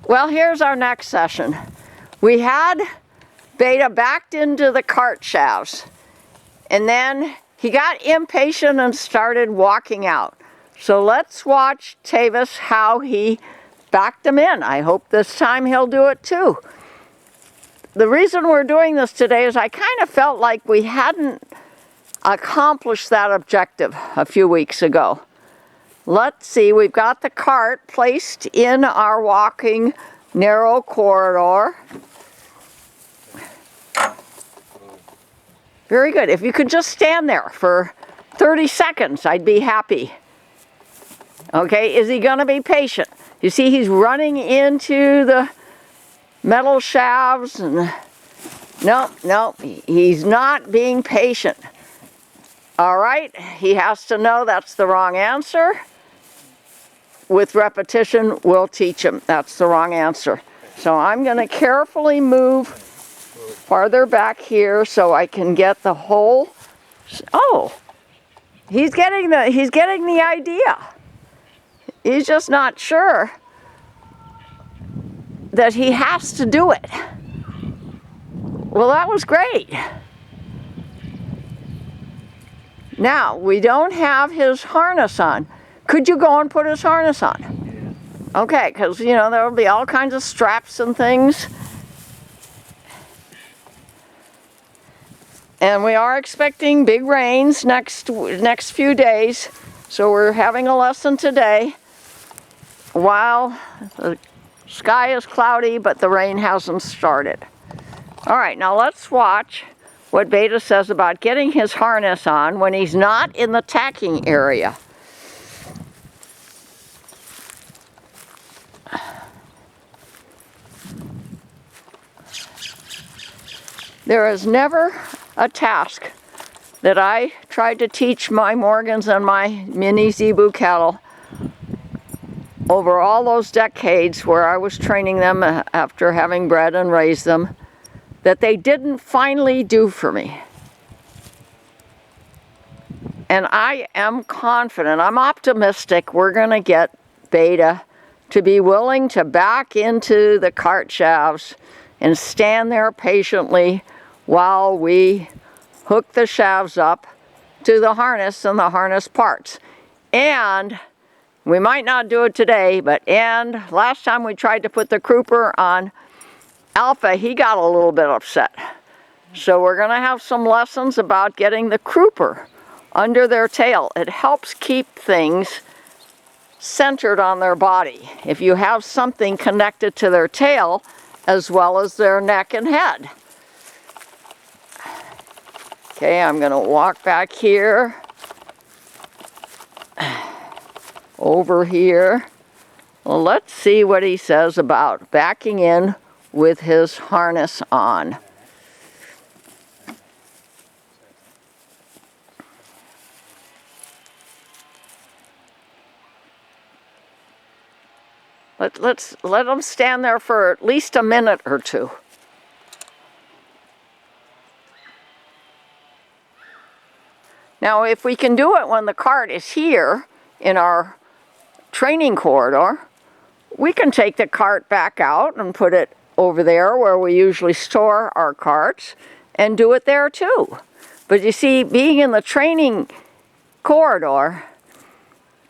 Well, here's our next session. We had Beta backed into the cart shafts, and then he got impatient and started walking out. So let's watch Tavis how he backed him in. I hope this time he'll do it too. The reason we're doing this today is I kind of felt like we hadn't accomplished that objective a few weeks ago. Let's see, we've got the cart placed in our walking narrow corridor. Very good. If you could just stand there for 30 seconds, I'd be happy. Okay, is he going to be patient? You see he's running into the metal shafts and no, he's not being patient. All right, he has to know that's the wrong answer. With repetition, we'll teach him that's the wrong answer. So I'm going to carefully move farther back here so I can get the whole. Oh, he's getting the idea. He's just not sure that he has to do it. Well, that was great. Now, we don't have his harness on. Could you go and put his harness on? Okay, because, you know, there will be all kinds of straps and things. And we are expecting big rains next few days. So we're having a lesson today while the sky is cloudy, but the rain hasn't started. All right, now let's watch what Beta says about getting his harness on when he's not in the tacking area. There is never a task that I tried to teach my Morgans and my mini Zebu cattle over all those decades where I was training them after having bred and raised them, that they didn't finally do for me. And I am confident, I'm optimistic we're going to get Beta to be willing to back into the cart shafts and stand there patiently while we hook the shafts up to the harness and the harness parts. And we might not do it today, but last time we tried to put the crooper on Alpha, he got a little bit upset. So we're going to have some lessons about getting the crooper under their tail. It helps keep things centered on their body. If you have something connected to their tail as well as their neck and head. Okay, I'm going to walk back here, over here. Well, let's see what he says about backing in with his harness on. Let's let him stand there for at least a minute or two. Now, if we can do it when the cart is here in our training corridor, we can take the cart back out and put it over there where we usually store our carts and do it there too. But you see, being in the training corridor,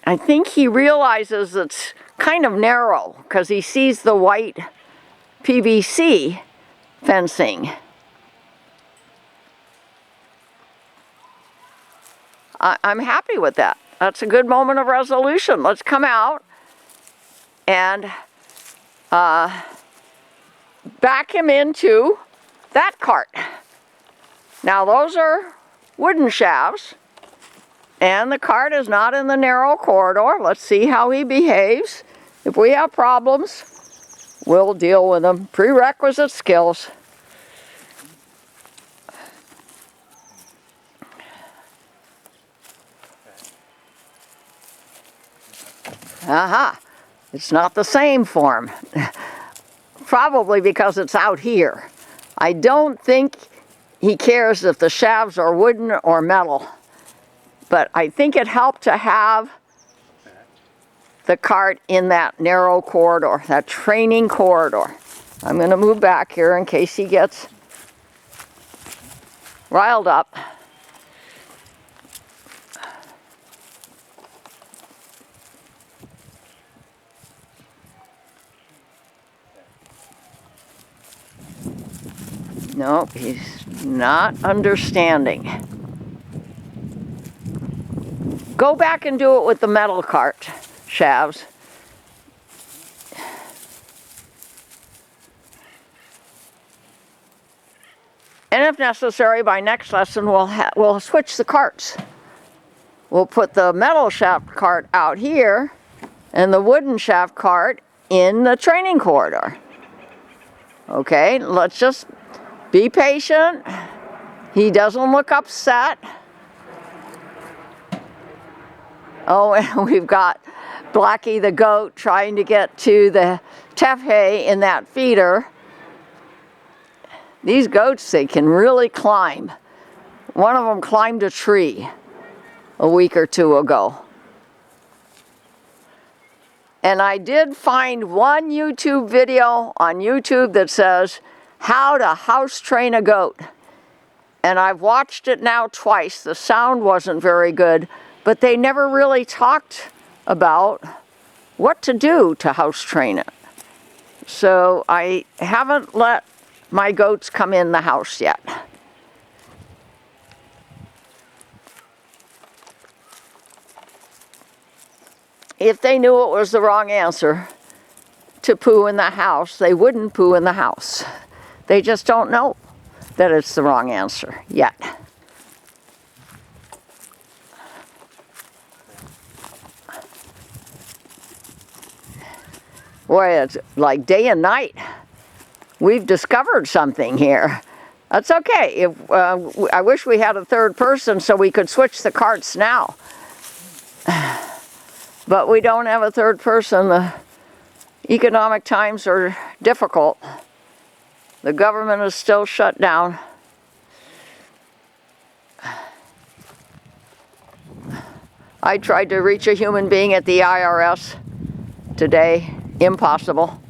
I think he realizes it's kind of narrow because he sees the white PVC fencing. I'm happy with that. That's a good moment of resolution. Let's come out and back him into that cart. Now those are wooden shafts and the cart is not in the narrow corridor. Let's see how he behaves. If we have problems, we'll deal with them. Prerequisite skills. Aha, it's not the same form. Probably because it's out here. I don't think he cares if the shafts are wooden or metal. But I think it helped to have the cart in that narrow corridor, that training corridor. I'm going to move back here in case he gets riled up. No, he's not understanding. Go back and do it with the metal cart, Shavs. And if necessary, by next lesson, we'll switch the carts. We'll put the metal shaft cart out here and the wooden shaft cart in the training corridor. Okay, let's just be patient. He doesn't look upset. Oh, and we've got Blackie the goat trying to get to the teff hay in that feeder. These goats, they can really climb. One of them climbed a tree a week or two ago. And I did find one YouTube video on YouTube that says, how to house train a goat. And I've watched it now twice. The sound wasn't very good, but they never really talked about what to do to house train it. So I haven't let my goats come in the house yet. If they knew it was the wrong answer to poo in the house, they wouldn't poo in the house. They just don't know that it's the wrong answer yet. Boy, it's like day and night. We've discovered something here. That's okay. I wish we had a third person so we could switch the carts now. But we don't have a third person. The economic times are difficult. The government is still shut down. I tried to reach a human being at the IRS today. Impossible.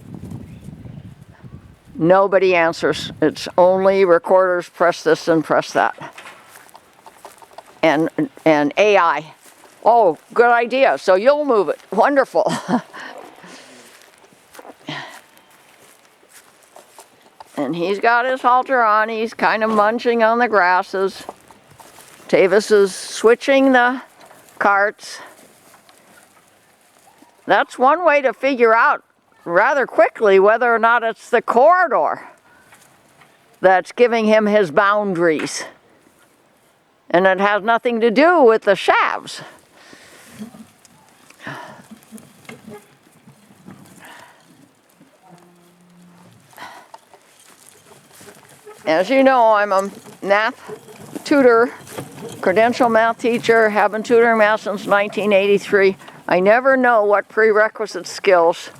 Nobody answers. It's only recorders, press this and press that. And AI. Oh, good idea. So you'll move it. Wonderful. And he's got his halter on. He's kind of munching on the grasses. Tavis is switching the carts. That's one way to figure out rather quickly whether or not it's the corridor that's giving him his boundaries. And it has nothing to do with the shafts. As you know, I'm a math tutor, credential math teacher, have been tutoring math since 1983. I never know what prerequisite skills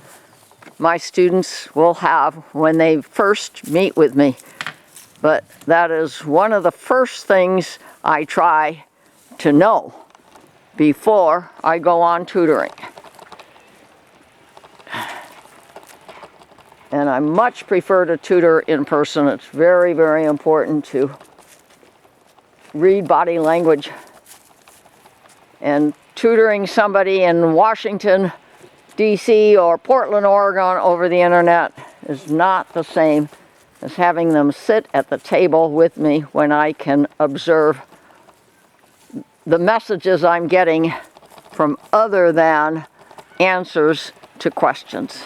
my students will have when they first meet with me. But that is one of the first things I try to know before I go on tutoring. And I much prefer to tutor in person. It's very, very important to read body language. And tutoring somebody in Washington, D.C. or Portland, Oregon over the internet is not the same as having them sit at the table with me when I can observe the messages I'm getting from other than answers to questions.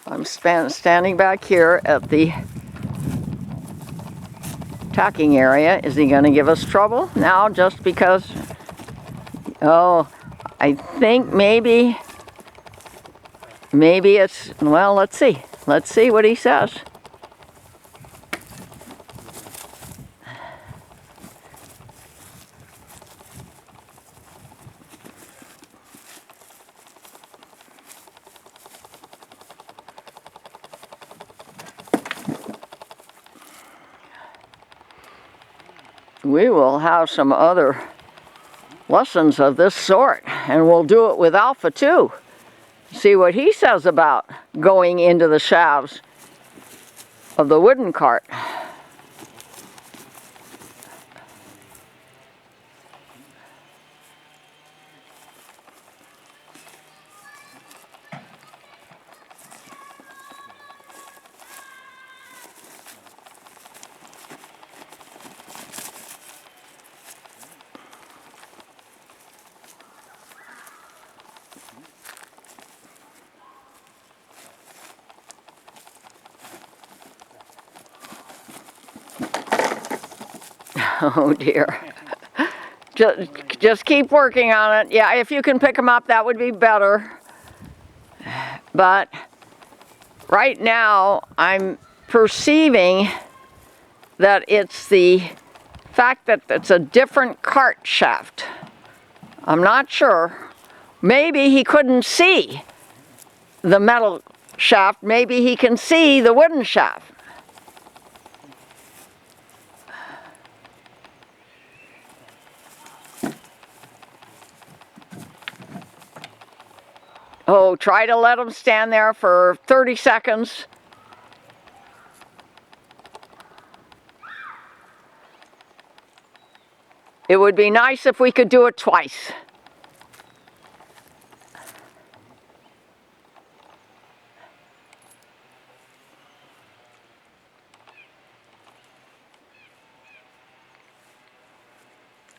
I'm standing back here at the tacking area. Is he going to give us trouble now just because? Oh, I think maybe it's, well, let's see. Let's see what he says. we will have some other lessons of this sort, and we'll do it with Alpha too. See what he says about going into the shafts of the wooden cart. Oh dear. Just keep working on it. Yeah, if you can pick them up, that would be better. But right now, I'm perceiving that it's the fact that it's a different cart shaft. I'm not sure. Maybe he couldn't see the metal shaft. Maybe he can see the wooden shaft. Oh, try to let him stand there for 30 seconds. It would be nice if we could do it twice.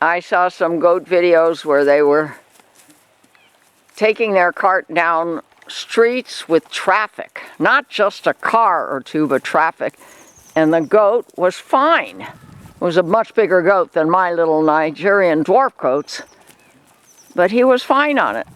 I saw some goat videos where they were taking their cart down streets with traffic, not just a car or two, but traffic, and the goat was fine. It was a much bigger goat than my little Nigerian dwarf goats, but he was fine on it.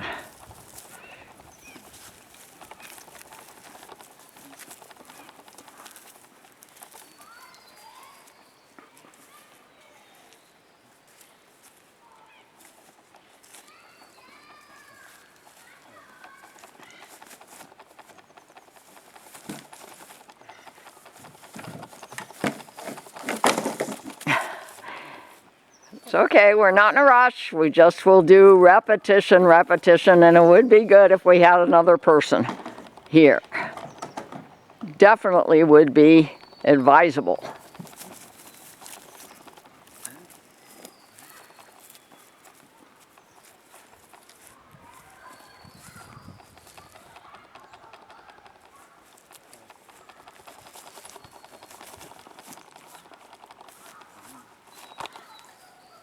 It's okay, we're not in a rush. We just will do repetition, repetition, and it would be good if we had another person here. Definitely would be advisable.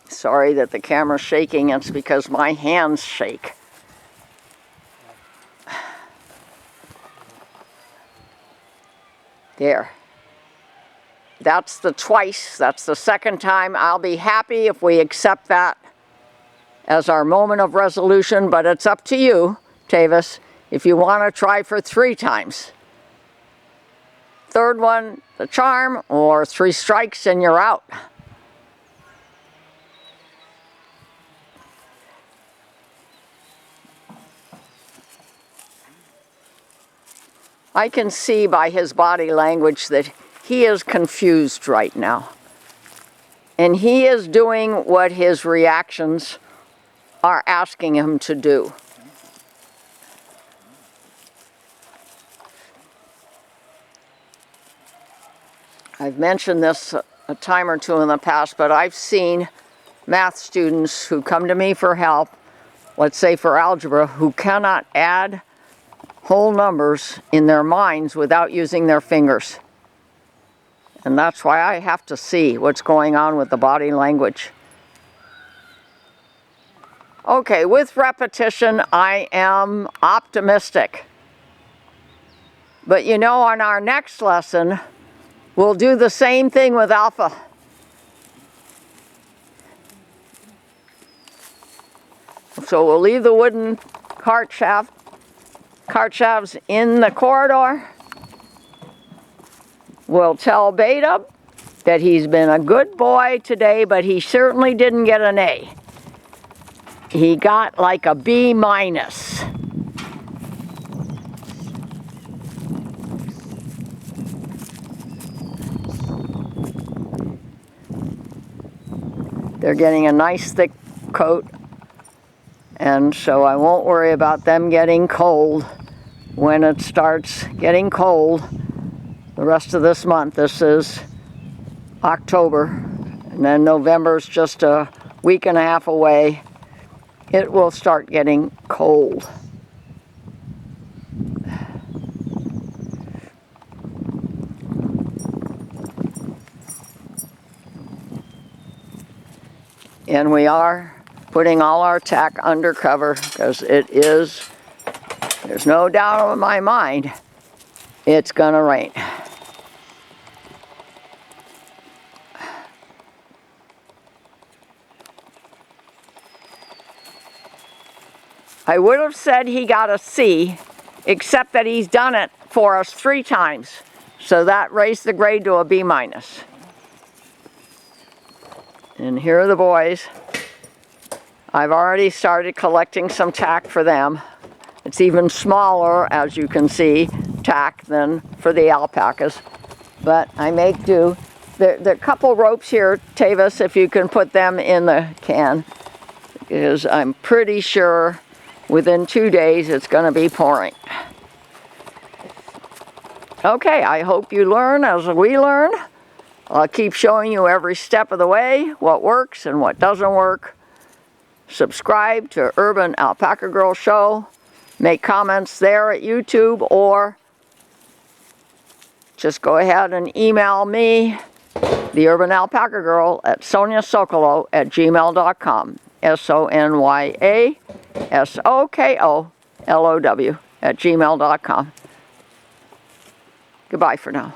Sorry that the camera's shaking, it's because my hands shake. There. That's the twice, that's the second time. I'll be happy if we accept that as our moment of resolution, but it's up to you, Tavis, if you want to try for 3 times. Third one, the charm, or 3 strikes and you're out. I can see by his body language that he is confused right now. And he is doing what his reactions are asking him to do. I've mentioned this a time or two in the past, but I've seen math students who come to me for help, let's say for algebra, who cannot add whole numbers in their minds without using their fingers. And that's why I have to see what's going on with the body language. Okay, with repetition, I am optimistic. But you know, on our next lesson, we'll do the same thing with alpha. So we'll leave the wooden cart shafts in the corridor. We'll tell Beta that he's been a good boy today, but he certainly didn't get an A. He got like a B minus. They're getting a nice thick coat, and so I won't worry about them getting cold when it starts getting cold the rest of this month. This is October, and then November's just a week and a half away. It will start getting cold. And we are putting all our tack under cover because there's no doubt in my mind it's gonna rain. I would have said he got a C, except that he's done it for us 3 times. So that raised the grade to a B minus. And here are the boys. I've already started collecting some tack for them. It's even smaller, as you can see, tack than for the alpacas. But I make do. There are a couple ropes here, Tavis, if you can put them in the can. Because I'm pretty sure within 2 days it's going to be pouring. Okay, I hope you learn as we learn. I'll keep showing you every step of the way, what works and what doesn't work. Subscribe to Urban Alpaca Girl Show. Make comments there at YouTube, or just go ahead and email me, the Urban Alpaca Girl, at sonyasokolow@gmail.com. SONYASOKOLOW @gmail.com. Goodbye for now.